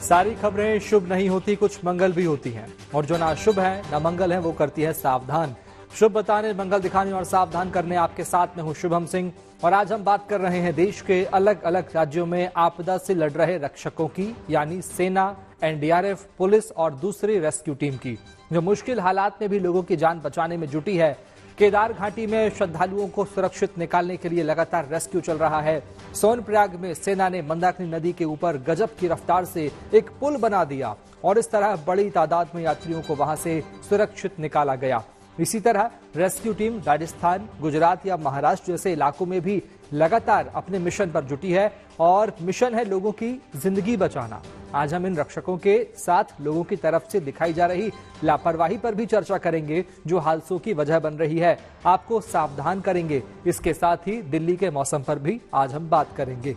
सारी खबरें शुभ नहीं होती, कुछ मंगल भी होती हैं, और जो ना शुभ है ना मंगल है वो करती है सावधान। शुभ बताने, मंगल दिखाने और सावधान करने आपके साथ में हूं शुभम सिंह। और आज हम बात कर रहे हैं देश के अलग अलग राज्यों में आपदा से लड़ रहे रक्षकों की, यानी सेना, एनडीआरएफ, पुलिस और दूसरी रेस्क्यू टीम की, जो मुश्किल हालात में भी लोगों की जान बचाने में जुटी है। केदार घाटी में श्रद्धालुओं को सुरक्षित निकालने के लिए लगातार रेस्क्यू चल रहा है। सोनप्रयाग में सेना ने मंदाकिनी नदी के ऊपर गजब की रफ्तार से एक पुल बना दिया और इस तरह बड़ी तादाद में यात्रियों को वहां से सुरक्षित निकाला गया। इसी तरह रेस्क्यू टीम राजस्थान, गुजरात या महाराष्ट्र जैसे इलाकों में भी लगातार अपने मिशन पर जुटी है और मिशन है लोगों की जिंदगी बचाना। आज हम इन रक्षकों के साथ लोगों की तरफ से दिखाई जा रही लापरवाही पर भी चर्चा करेंगे, जो हादसों की वजह बन रही है। आपको सावधान करेंगे। इसके साथ ही दिल्ली के मौसम पर भी आज हम बात करेंगे।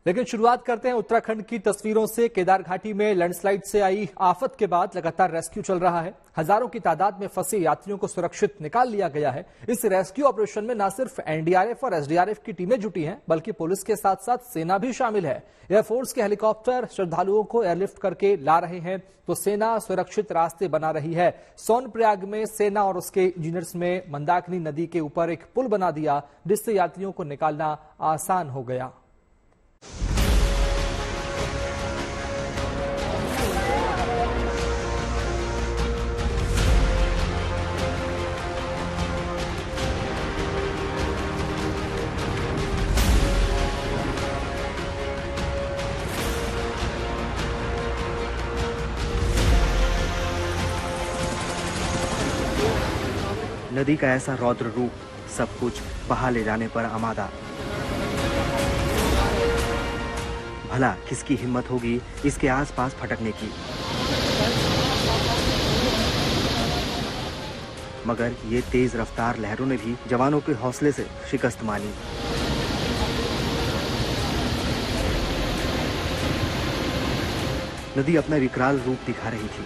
लेकिन शुरुआत करते हैं उत्तराखंड की तस्वीरों से। केदार घाटी में लैंडस्लाइड से आई आफत के बाद लगातार रेस्क्यू चल रहा है। हजारों की तादाद में फंसे यात्रियों को सुरक्षित निकाल लिया गया है। इस रेस्क्यू ऑपरेशन में न सिर्फ एनडीआरएफ और एसडीआरएफ की टीमें जुटी हैं, बल्कि पुलिस के साथ साथ सेना भी शामिल है। एयरफोर्स के हेलीकॉप्टर श्रद्धालुओं को एयरलिफ्ट करके ला रहे हैं, तो सेना सुरक्षित रास्ते बना रही है। सोनप्रयाग में सेना और उसके इंजीनियर्स में मंदाकिनी नदी के ऊपर एक पुल बना दिया, जिससे यात्रियों को निकालना आसान हो गया। नदी का ऐसा रौद्र रूप, सब कुछ बहा ले जाने पर आमादा। भला किसकी हिम्मत होगी इसके आसपास फटकने की। मगर ये तेज रफ्तार लहरों ने भी जवानों के हौसले से शिकस्त मानी। नदी अपना विकराल रूप दिखा रही थी,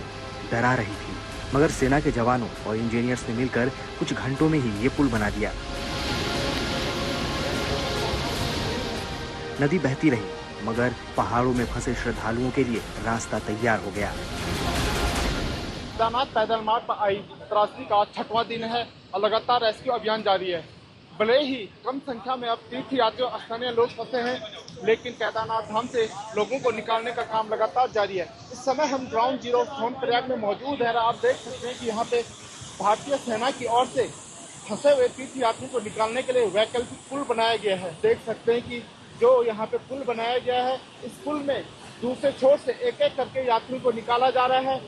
डरा रही थी, मगर सेना के जवानों और इंजीनियर्स ने मिलकर कुछ घंटों में ही ये पुल बना दिया। नदी बहती रही, मगर पहाड़ों में फंसे श्रद्धालुओं के लिए रास्ता तैयार हो गया। केदारनाथ पैदल मार्ग पर आई त्रासदी का 6वां दिन है और लगातार रेस्क्यू अभियान जारी है। भले ही कम संख्या में अब तीर्थ यात्रियों स्थानीय लोग फंसे हैं, लेकिन केदारनाथ धाम से लोगों को निकालने का काम लगातार जारी है। इस समय हम ग्राउंड जीरो सोनप्रयाग में मौजूद हैं। आप देख सकते हैं कि यहाँ पे भारतीय सेना की ओर से फंसे हुए तीर्थ यात्रियों को निकालने के लिए वैकल्पिक पुल बनाया गया है। देख सकते हैं कि जो यहाँ पे पुल बनाया गया है, इस पुल में दूसरे छोर से एक एक करके यात्रियों को निकाला जा रहा है।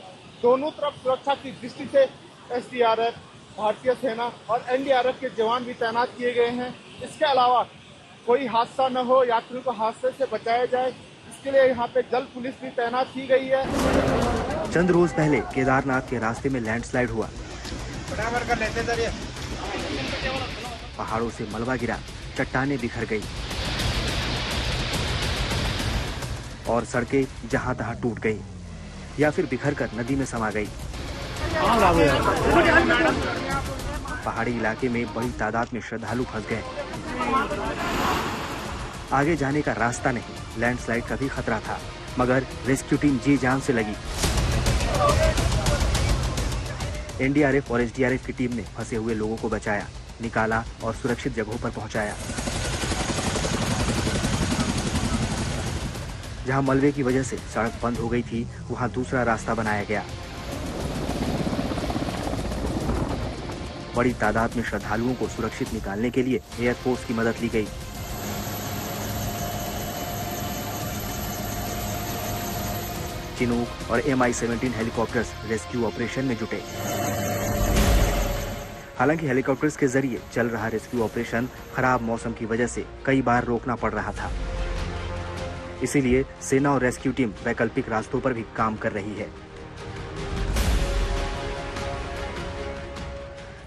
दोनों तरफ सुरक्षा की दृष्टि से एसडीआरएफ, भारतीय सेना और एनडीआरएफ के जवान भी तैनात किए गए हैं। इसके अलावा कोई हादसा न हो, यात्रियों को हादसे से बचाया जाए, इसके लिए यहाँ पे जल पुलिस भी तैनात की गई है। चंद रोज पहले केदारनाथ के रास्ते में लैंडस्लाइड हुआ। पहाड़ों से मलबा गिरा, चट्टानें बिखर गई और सड़कें जहां तहां टूट गई या फिर बिखर कर नदी में समा गई। पहाड़ी इलाके में बड़ी तादाद में श्रद्धालु फंस गए। आगे जाने का रास्ता नहीं, लैंडस्लाइड का भी खतरा था, मगर रेस्क्यू टीम जी जान से लगी। एनडीआरएफ और एसडीआरएफ की टीम ने फंसे हुए लोगों को बचाया, निकाला और सुरक्षित जगहों पर पहुंचाया। जहां मलबे की वजह से सड़क बंद हो गई थी, वहां दूसरा रास्ता बनाया गया। बड़ी तादाद में श्रद्धालुओं को सुरक्षित निकालने के लिए एयरफोर्स की मदद ली गई। चिनूक और MI-17 हेलीकॉप्टर्स रेस्क्यू ऑपरेशन में जुटे। हालांकि हेलीकॉप्टर्स के जरिए चल रहा रेस्क्यू ऑपरेशन खराब मौसम की वजह से कई बार रोकना पड़ रहा था। इसीलिए सेना और रेस्क्यू टीम वैकल्पिक रास्तों पर भी काम कर रही है।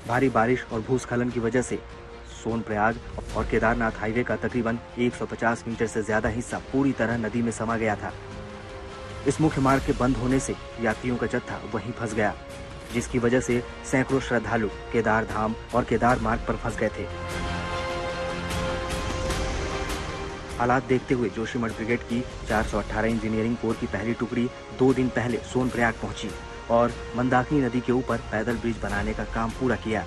भारी बारिश और भूस्खलन की वजह से सोनप्रयाग और केदारनाथ हाईवे का तकरीबन 150 मीटर से ज्यादा हिस्सा पूरी तरह नदी में समा गया था। इस मुख्य मार्ग के बंद होने से यात्रियों का जत्था वहीं फंस गया, जिसकी वजह से सैकड़ों श्रद्धालु केदार धाम और केदार मार्ग पर फंस गए थे। हालात देखते हुए जोशीमठ ब्रिगेड की 418 इंजीनियरिंग कोर की पहली टुकड़ी 2 दिन पहले सोनप्रयाग पहुंची और मंदाकिनी नदी के ऊपर पैदल ब्रिज बनाने का काम पूरा किया।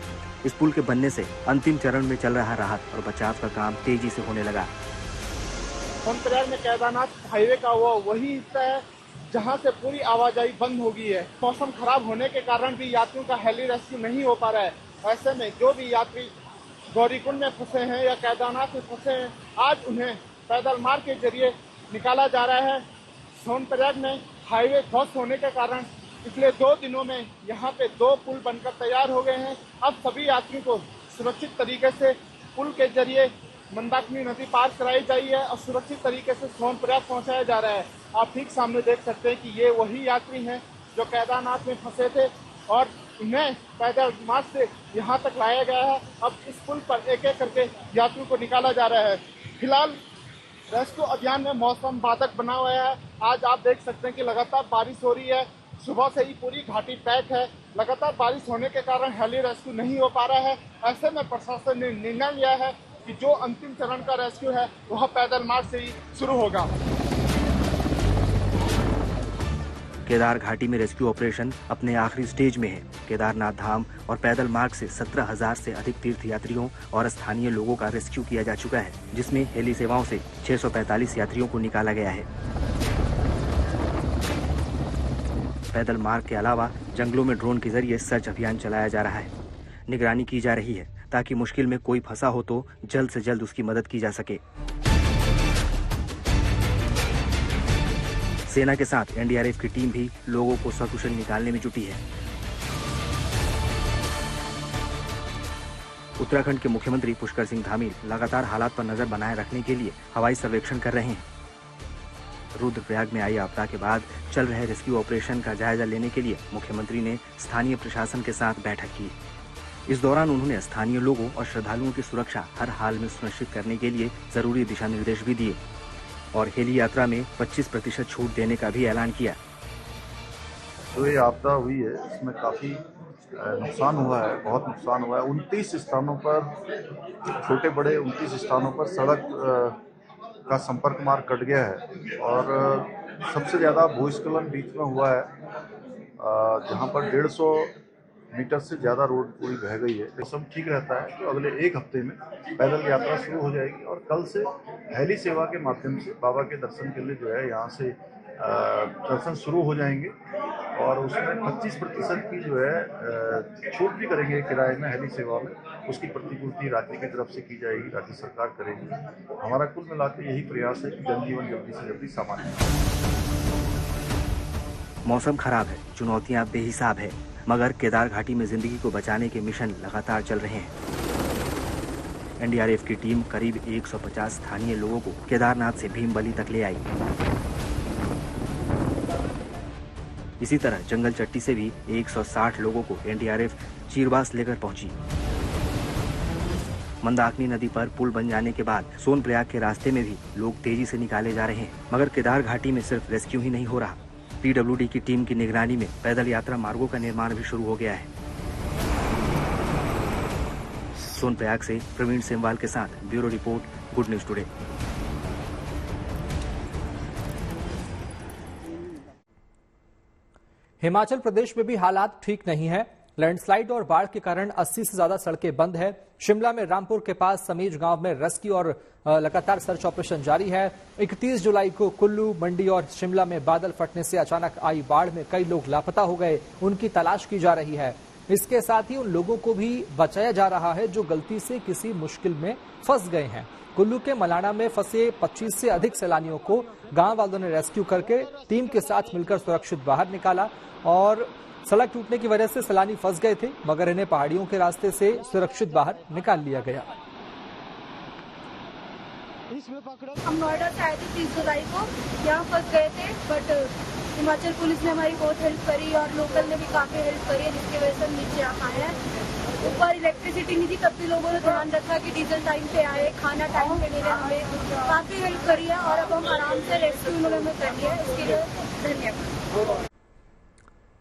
इस पुल के बनने से अंतिम चरण में चल रहा राहत और बचाव का काम तेजी से होने लगा। सोनप्रयाग में केदारनाथ हाईवे का वही हिस्सा है जहां से पूरी आवाजाही बंद हो गई है। मौसम खराब होने के कारण भी यात्रियों का हेली रेस्क्यू नहीं हो पा रहा है। ऐसे में जो भी यात्री गौरीकुंड में फंसे हैं या केदारनाथ में फंसे हैं, आज उन्हें पैदल मार्ग के जरिए निकाला जा रहा है। सोनप्रयाग में हाईवे ध्वस्त होने के कारण पिछले 2 दिनों में यहाँ पे 2 पुल बनकर तैयार हो गए हैं। अब सभी यात्रियों को सुरक्षित तरीके से पुल के जरिए मंदाकिनी नदी पार कराई जाई है और सुरक्षित तरीके से सोनप्रयाग पहुँचाया जा रहा है। आप ठीक सामने देख सकते हैं कि ये वही यात्री हैं जो केदारनाथ में फंसे थे और उन्हें पैदल मार्ग से यहाँ तक लाया गया है। अब इस पुल पर एक एक करके यात्रियों को निकाला जा रहा है। फिलहाल रेस्क्यू अभियान में मौसम बाधक बना हुआ है। आज आप देख सकते हैं कि लगातार बारिश हो रही है। सुबह से ही पूरी घाटी पैक है। लगातार बारिश होने के कारण हेली रेस्क्यू नहीं हो पा रहा है। ऐसे में प्रशासन ने निर्णय लिया है कि जो अंतिम चरण का रेस्क्यू है वह पैदल मार्ग से ही शुरू होगा। केदार घाटी में रेस्क्यू ऑपरेशन अपने आखिरी स्टेज में है। केदारनाथ धाम और पैदल मार्ग से 17,000 से अधिक तीर्थयात्रियों और स्थानीय लोगों का रेस्क्यू किया जा चुका है, जिसमें हेली सेवाओं से 645 यात्रियों को निकाला गया है। पैदल मार्ग के अलावा जंगलों में ड्रोन के जरिए सर्च अभियान चलाया जा रहा है। निगरानी की जा रही है ताकि मुश्किल में कोई फंसा हो तो जल्द से जल्द उसकी मदद की जा सके। सेना के साथ एनडीआरएफ की टीम भी लोगों को सकुशल निकालने में जुटी है। उत्तराखंड के मुख्यमंत्री पुष्कर सिंह धामी लगातार हालात पर नजर बनाए रखने के लिए हवाई सर्वेक्षण कर रहे हैं। रुद्रप्रयाग में आई आपदा के बाद चल रहे रेस्क्यू ऑपरेशन का जायजा लेने के लिए मुख्यमंत्री ने स्थानीय प्रशासन के साथ बैठक की। इस दौरान उन्होंने स्थानीय लोगों और श्रद्धालुओं की सुरक्षा हर हाल में सुनिश्चित करने के लिए जरूरी दिशा निर्देश भी दिए और हेली यात्रा में 25% छूट देने का भी ऐलान किया। जो ये आपदा हुई है इसमें काफ़ी नुकसान हुआ है, बहुत नुकसान हुआ है। 29 स्थानों पर, छोटे बड़े 29 स्थानों पर सड़क का संपर्क मार्ग कट गया है और सबसे ज़्यादा भूस्खलन बीच में हुआ है जहाँ पर 150 मीटर से ज़्यादा रोड पूरी बह गई है। मौसम ठीक रहता है तो अगले 1 हफ्ते में पैदल यात्रा शुरू हो जाएगी और कल से हेली सेवा के माध्यम से बाबा के दर्शन के लिए जो है यहाँ से दर्शन शुरू हो जाएंगे और उसमें 25% की जो है छूट भी करेंगे किराए में हेली सेवा में। उसकी प्रतिपूर्ति राज्य की तरफ से की जाएगी, राज्य सरकार करेगी। हमारा कुल मिलाकर यही प्रयास है कि जनजीवन जल्दी से जल्दी सामान्य हो। मौसम खराब है, चुनौतियां बेहिसाब है, मगर केदार घाटी में जिंदगी को बचाने के मिशन लगातार चल रहे हैं। एनडीआरएफ की टीम करीब 150 स्थानीय लोगों को केदारनाथ से भीमबली तक ले आई। इसी तरह जंगल चट्टी से भी 160 लोगों को एनडीआरएफ चीरबास लेकर पहुंची। मंदाकिनी नदी पर पुल बन जाने के बाद सोनप्रयाग के रास्ते में भी लोग तेजी से निकाले जा रहे हैं, मगर केदार घाटी में सिर्फ रेस्क्यू ही नहीं हो रहा। पीडब्ल्यूडी की टीम की निगरानी में पैदल यात्रा मार्गों का निर्माण भी शुरू हो गया है। सोनप्रयाग से प्रवीण सेमवाल के साथ bureau report, good news today. Himachal Pradesh में भी हालात ठीक नहीं है। लैंडस्लाइड और बाढ़ के कारण 80 से ज्यादा सड़कें बंद है। शिमला में रामपुर के पास समीज गांव में रेस्क्यू और लगातार सर्च ऑपरेशन जारी है। 31 जुलाई को कुल्लू, मंडी और शिमला में बादल फटने से अचानक आई बाढ़ में कई लोग लापता हो गए, उनकी तलाश की जा रही है। इसके साथ ही उन लोगों को भी बचाया जा रहा है जो गलती से किसी मुश्किल में फंस गए हैं। कुल्लू के मलाना में फंसे 25 से अधिक सैलानियों को गांव वालों ने रेस्क्यू करके टीम के साथ मिलकर सुरक्षित बाहर निकाला और सड़क टूटने की वजह से सैलानी फंस गए थे, मगर इन्हें पहाड़ियों के रास्ते से सुरक्षित बाहर निकाल लिया गया। हम नोएडा से आए थे 30 जुलाई को, यहाँ फंस गए थे, बट हिमाचल पुलिस ने हमारी बहुत हेल्प करी और लोकल ने भी काफी हेल्प करी है, जिसकी वजह से हम नीचे आ पाए हैं। ऊपर इलेक्ट्रिसिटी नहीं थी, तब भी लोगों ने ध्यान रखा कि डीजल टाइम पे आए, खाना टाइम पे मिले, हमें काफी हेल्प करी है और अब हम आराम से रेस्क्यू उन्होंने कर लिया है। इसके लिए धन्यवाद।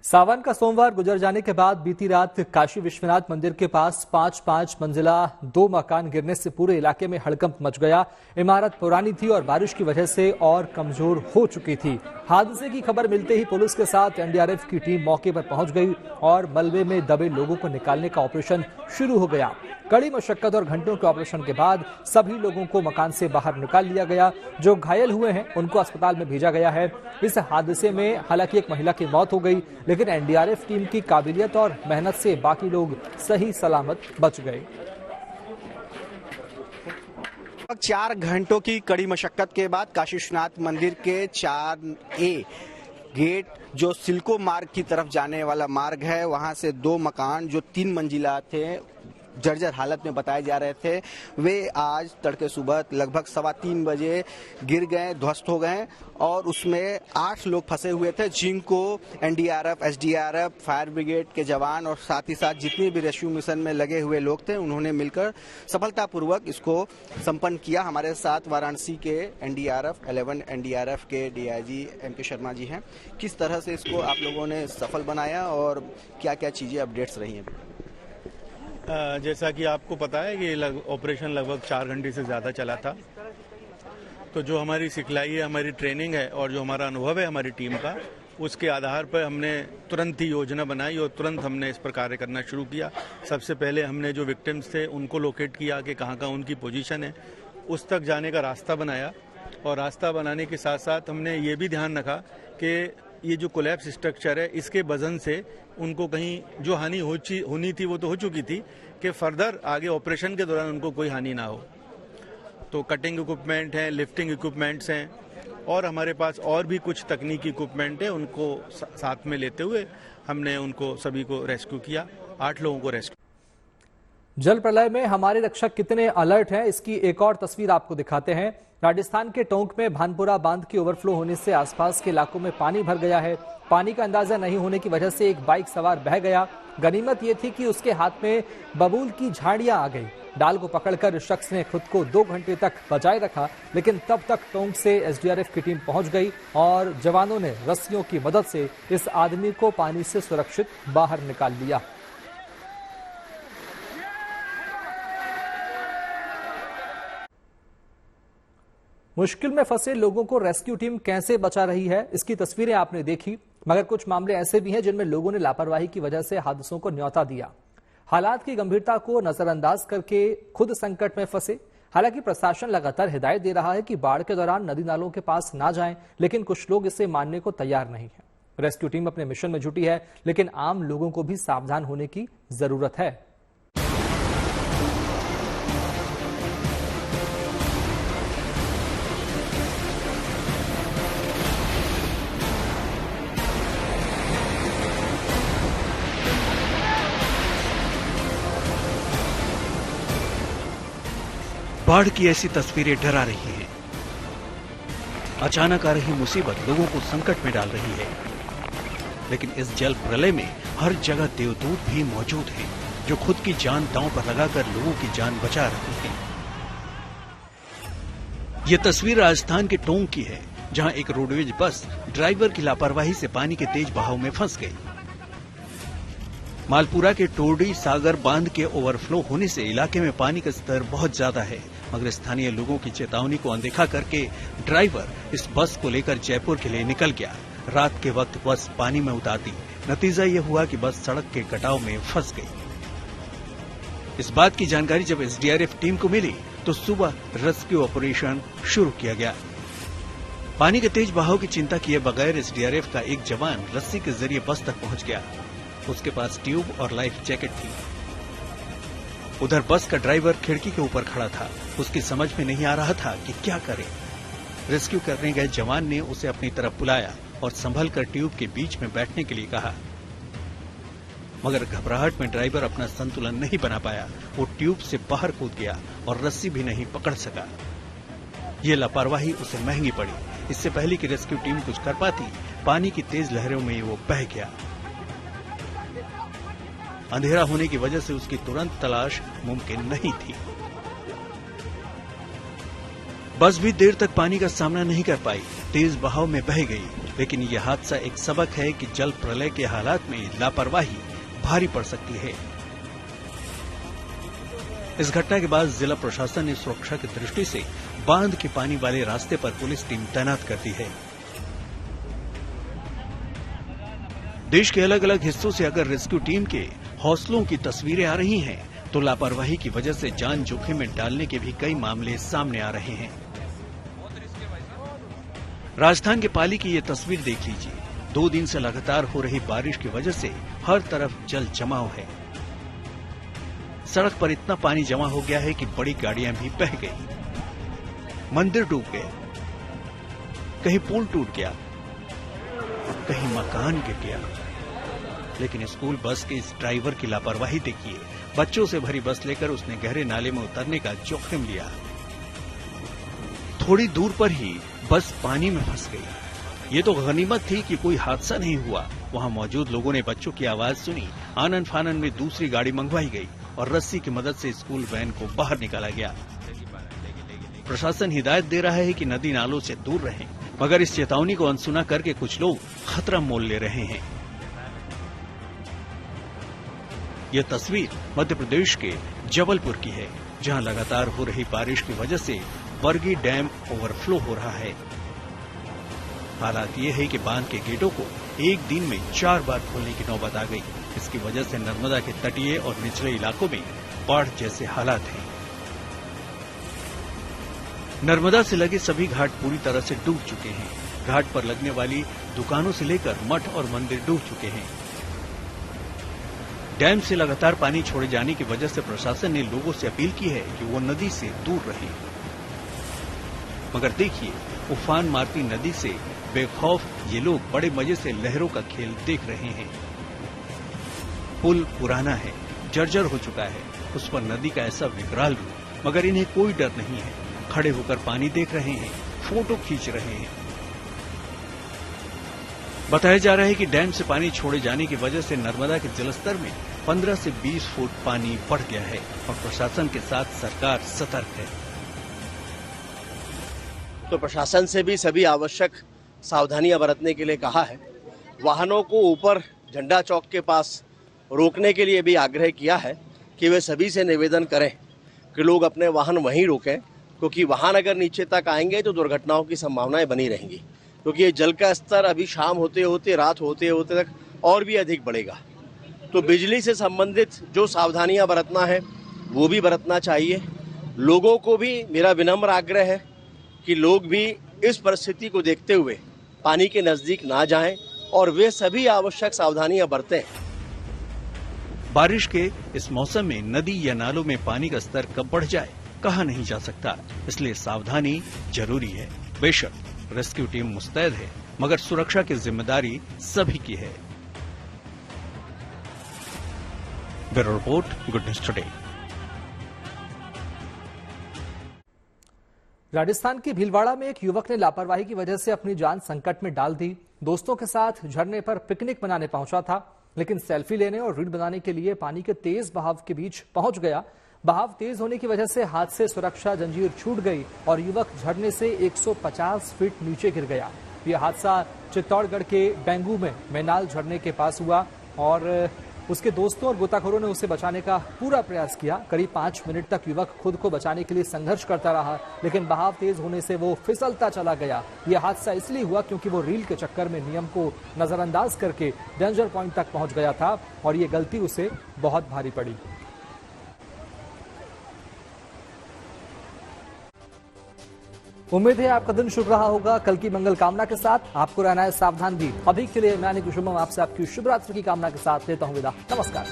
सावन का सोमवार गुजर जाने के बाद बीती रात काशी विश्वनाथ मंदिर के पास 5 मंजिला 2 मकान गिरने से पूरे इलाके में हड़कंप मच गया। इमारत पुरानी थी और बारिश की वजह से और कमजोर हो चुकी थी। हादसे की खबर मिलते ही पुलिस के साथ एनडीआरएफ की टीम मौके पर पहुंच गई और मलबे में दबे लोगों को निकालने का ऑपरेशन शुरू हो गया। कड़ी मशक्कत और घंटों के ऑपरेशन के बाद सभी लोगों को मकान से बाहर निकाल लिया गया। जो घायल हुए हैं उनको अस्पताल में भेजा गया है। इस हादसे में हालांकि एक महिला की मौत हो गई, लेकिन एनडीआरएफ टीम की काबिलियत और मेहनत से बाकी लोग सही सलामत बच गए। 4 घंटों की कड़ी मशक्कत के बाद काशी विश्वनाथ मंदिर के 4A गेट जो सिल्को मार्ग की तरफ जाने वाला मार्ग है, वहां से 2 मकान जो 3 मंजिला थे, जर्जर हालत में बताए जा रहे थे, वे आज तड़के सुबह लगभग 3:15 बजे गिर गए, ध्वस्त हो गए और उसमें 8 लोग फंसे हुए थे, जिनको एनडीआरएफ, एसडीआरएफ, फायर ब्रिगेड के जवान और साथ ही साथ जितने भी रेस्क्यू मिशन में लगे हुए लोग थे, उन्होंने मिलकर सफलतापूर्वक इसको संपन्न किया। हमारे साथ वाराणसी के एनडीआरएफ 11 एनडीआरएफ के डीआईजी एमके शर्मा जी हैं। किस तरह से इसको आप लोगों ने सफल बनाया और क्या क्या चीजें अपडेट्स रही हैं? जैसा कि आपको पता है कि ऑपरेशन लगभग 4 घंटे से ज़्यादा चला था। तो जो हमारी सिखलाई है, हमारी ट्रेनिंग है और जो हमारा अनुभव है हमारी टीम का, उसके आधार पर हमने तुरंत ही योजना बनाई और तुरंत हमने इस पर कार्य करना शुरू किया। सबसे पहले हमने जो विक्टिम्स थे उनको लोकेट किया कि कहाँ उनकी पोजीशन है, उस तक जाने का रास्ता बनाया और रास्ता बनाने के साथ साथ हमने ये भी ध्यान रखा कि ये जो कोलैप्स स्ट्रक्चर है, इसके वजन से उनको कहीं जो हानि होनी थी वो तो हो चुकी थी, कि फर्दर आगे ऑपरेशन के दौरान उनको कोई हानि ना हो। तो कटिंग इक्विपमेंट हैं, लिफ्टिंग इक्विपमेंट्स हैं और हमारे पास और भी कुछ तकनीकी इक्विपमेंट है, उनको साथ में लेते हुए हमने उनको सभी को रेस्क्यू किया। 8 लोगों को रेस्क्यू। जल प्रलय में हमारे रक्षक कितने अलर्ट हैं, इसकी एक और तस्वीर आपको दिखाते हैं। राजस्थान के टोंक में भानपुरा बांध के ओवरफ्लो होने से आसपास के इलाकों में पानी भर गया है। पानी का अंदाजा नहीं होने की वजह से एक बाइक सवार बह गया। गनीमत ये थी कि उसके हाथ में बबूल की झाड़ियां आ गई। डाल को पकड़कर इस शख्स ने खुद को 2 घंटे तक बचाए रखा, लेकिन तब तक टोंक से एसडीआरएफ की टीम पहुंच गई और जवानों ने रस्सियों की मदद से इस आदमी को पानी से सुरक्षित बाहर निकाल लिया। मुश्किल में फंसे लोगों को रेस्क्यू टीम कैसे बचा रही है, इसकी तस्वीरें आपने देखी, मगर कुछ मामले ऐसे भी हैं जिनमें लोगों ने लापरवाही की वजह से हादसों को न्योता दिया। हालात की गंभीरता को नजरअंदाज करके खुद संकट में फंसे। हालांकि प्रशासन लगातार हिदायत दे रहा है कि बाढ़ के दौरान नदी नालों के पास ना जाएं, लेकिन कुछ लोग इसे मानने को तैयार नहीं है। रेस्क्यू टीम अपने मिशन में जुटी है, लेकिन आम लोगों को भी सावधान होने की जरूरत है। बाढ़ की ऐसी तस्वीरें डरा रही हैं। अचानक आ रही मुसीबत लोगों को संकट में डाल रही है, लेकिन इस जल प्रलय में हर जगह देवदूत भी मौजूद हैं, जो खुद की जान दांव पर लगाकर लोगों की जान बचा रहे हैं। ये तस्वीर राजस्थान के टोंक की है, जहां एक रोडवेज बस ड्राइवर की लापरवाही से पानी के तेज बहाव में फंस गई। मालपुरा के टोरडी सागर बांध के ओवरफ्लो होने से इलाके में पानी का स्तर बहुत ज्यादा है, मगर स्थानीय लोगों की चेतावनी को अनदेखा करके ड्राइवर इस बस को लेकर जयपुर के लिए निकल गया। रात के वक्त बस पानी में उतार दी। नतीजा ये हुआ कि बस सड़क के कटाव में फंस गई। इस बात की जानकारी जब एसडीआरएफ टीम को मिली तो सुबह रेस्क्यू ऑपरेशन शुरू किया गया। पानी के तेज बहाव की चिंता किए बगैर एसडीआरएफ का एक जवान रस्सी के जरिए बस तक पहुंच गया। उसके पास ट्यूब और लाइफ जैकेट थी। उधर बस का ड्राइवर खिड़की के ऊपर खड़ा था। उसकी समझ में नहीं आ रहा था कि क्या करे। रेस्क्यू करने गए जवान ने उसे अपनी तरफ बुलाया और संभल कर ट्यूब के बीच में बैठने के लिए कहा, मगर घबराहट में ड्राइवर अपना संतुलन नहीं बना पाया। वो ट्यूब से बाहर कूद गया और रस्सी भी नहीं पकड़ सका। ये लापरवाही उसे महंगी पड़ी। इससे पहले कि रेस्क्यू टीम कुछ कर पाती, पानी की तेज लहरों में वो बह गया। अंधेरा होने की वजह से उसकी तुरंत तलाश मुमकिन नहीं थी। बस भी देर तक पानी का सामना नहीं कर पाई, तेज बहाव में बह गई। लेकिन ये हादसा एक सबक है कि जल प्रलय के हालात में लापरवाही भारी पड़ सकती है। इस घटना के बाद जिला प्रशासन ने सुरक्षा की दृष्टि से बांध के पानी वाले रास्ते पर पुलिस टीम तैनात कर दी है। देश के अलग अलग हिस्सों से अगर रेस्क्यू टीम के हौसलों की तस्वीरें आ रही हैं, तो लापरवाही की वजह से जान जोखिम में डालने के भी कई मामले सामने आ रहे हैं। राजस्थान के पाली की ये तस्वीर देख लीजिए। 2 दिन से लगातार हो रही बारिश की वजह से हर तरफ जल जमाव है। सड़क पर इतना पानी जमा हो गया है कि बड़ी गाड़ियां भी बह गई। मंदिर डूब गए, कहीं पुल टूट गया, कहीं मकान गिर गया। लेकिन स्कूल बस के इस ड्राइवर की लापरवाही देखिए। बच्चों से भरी बस लेकर उसने गहरे नाले में उतरने का जोखिम लिया। थोड़ी दूर पर ही बस पानी में फंस गई। ये तो गनीमत थी कि कोई हादसा नहीं हुआ। वहां मौजूद लोगों ने बच्चों की आवाज सुनी। आनन फानन में दूसरी गाड़ी मंगवाई गई और रस्सी की मदद से स्कूल वैन को बाहर निकाला गया। प्रशासन हिदायत दे रहा है कि नदी नालों से दूर रहें, मगर इस चेतावनी को अनसुना करके कुछ लोग खतरा मोल ले रहे हैं। यह तस्वीर मध्य प्रदेश के जबलपुर की है, जहां लगातार हो रही बारिश की वजह से बरगी डैम ओवरफ्लो हो रहा है। हालात ये है कि बांध के गेटों को एक दिन में 4 बार खोलने की नौबत आ गई। इसकी वजह से नर्मदा के तटीय और निचले इलाकों में बाढ़ जैसे हालात हैं। नर्मदा से लगे सभी घाट पूरी तरह से डूब चुके हैं। घाट पर लगने वाली दुकानों से लेकर मठ और मंदिर डूब चुके हैं। डैम से लगातार पानी छोड़े जाने की वजह से प्रशासन ने लोगों से अपील की है कि वो नदी से दूर रहें। मगर देखिए, उफान मारती नदी से बेखौफ ये लोग बड़े मजे से लहरों का खेल देख रहे हैं। पुल पुराना है, जर्जर हो चुका है, उस पर नदी का ऐसा विकराल रूप, मगर इन्हें कोई डर नहीं है। खड़े होकर पानी देख रहे हैं, फोटो खींच रहे हैं। बताया जा रहा है कि डैम से पानी छोड़े जाने की वजह से नर्मदा के जलस्तर में 15 से 20 फुट पानी बढ़ गया है और प्रशासन के साथ सरकार सतर्क है। तो प्रशासन से भी सभी आवश्यक सावधानियां बरतने के लिए कहा है। वाहनों को ऊपर झंडा चौक के पास रोकने के लिए भी आग्रह किया है कि वे सभी से निवेदन करें कि लोग अपने वाहन वहीं रोकें, क्योंकि वाहन अगर नीचे तक आएंगे तो दुर्घटनाओं की संभावनाएं बनी रहेंगी, क्योंकि ये जल का स्तर अभी शाम होते होते रात होते होते तक और भी अधिक बढ़ेगा। तो बिजली से संबंधित जो सावधानियां बरतना है वो भी बरतना चाहिए। लोगों को भी मेरा विनम्र आग्रह है कि लोग भी इस परिस्थिति को देखते हुए पानी के नजदीक ना जाएं और वे सभी आवश्यक सावधानियां बरतें। बारिश के इस मौसम में नदी या नालों में पानी का स्तर कब बढ़ जाए कहा नहीं जा सकता, इसलिए सावधानी जरूरी है। बेशक रेस्क्यू टीम मुस्तैद है, मगर सुरक्षा की जिम्मेदारी सभी की है। Bureau report, good news today. Rajasthan के भीलवाड़ा में एक युवक ने लापरवाही की वजह से अपनी जान संकट में डाल दी। दोस्तों के साथ झरने पर पिकनिक मनाने पहुंचा था, लेकिन सेल्फी लेने और रील बनाने के लिए पानी के तेज बहाव के बीच पहुंच गया। बहाव तेज होने की वजह से हाथ से सुरक्षा जंजीर छूट गई और युवक झरने से 150 फीट नीचे गिर गया। यह हादसा चित्तौड़गढ़ के बेंगू में मैनाल झरने के पास हुआ और उसके दोस्तों और गोताखोरों ने उसे बचाने का पूरा प्रयास किया। करीब 5 मिनट तक युवक खुद को बचाने के लिए संघर्ष करता रहा, लेकिन बहाव तेज होने से वो फिसलता चला गया। यह हादसा इसलिए हुआ क्योंकि वो रील के चक्कर में नियम को नजरअंदाज करके डेंजर पॉइंट तक पहुंच गया था और ये गलती उसे बहुत भारी पड़ी। उम्मीद है आपका दिन शुभ रहा होगा। कल की मंगल कामना के साथ आपको रहना है सावधान भी। अभी के लिए मैं कुशुभम आपसे आपकी शुभ रात्रि की कामना के साथ लेता हूं विदा। नमस्कार।